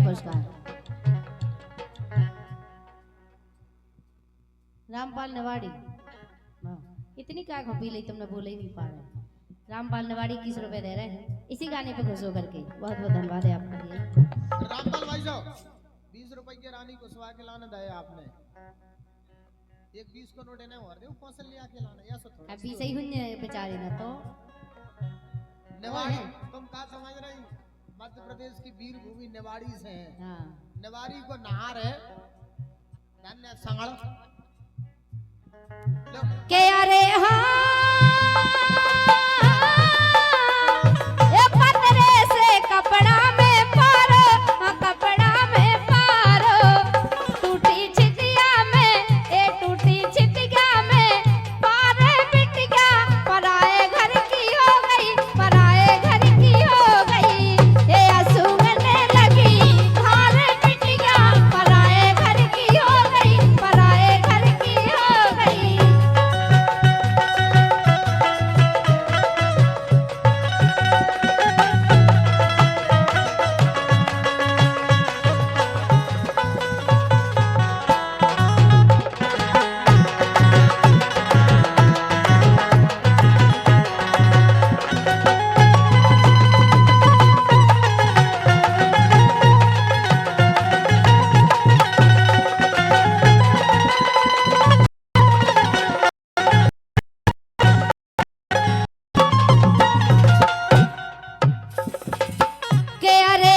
पुरस्कार। रामपाल नेवाड़ी, इतनी क्या पी ली तुमने, बोले ही नहीं पा रहे। रामपाल नेवाड़ी 21 रुपए दे रहे हैं इसी गाने पे खुश होकर के। बहुत बहुत धन्यवाद है आपका लिए। रामपाल भाई साहब 20 रुपए की रानी को सुहा के लाने दिया आपने। एक 20 को नोट है ना और दे कौशल लिया के लाना या सो थोड़ा अभी सही हुन्ने बेचारे ना तो नेवाड़ी। तुम क्या समझ रही, मध्य प्रदेश की वीर भूमि नेवाड़ी से है। हाँ नेवाड़ी को नहार है धन्य संगड़ के अरे हाँ ये पतरे से कपड़ा में पारो, कपड़ा में पारो, टूटी छिटिया में ए टूटी छिटिया में पारे बिटिया पराए घर की हो गई, पराए घर की हो गई। ये असुगने लगी धार बिटिया पराए घर की हो गई, पराए घर की हो गई। के अरे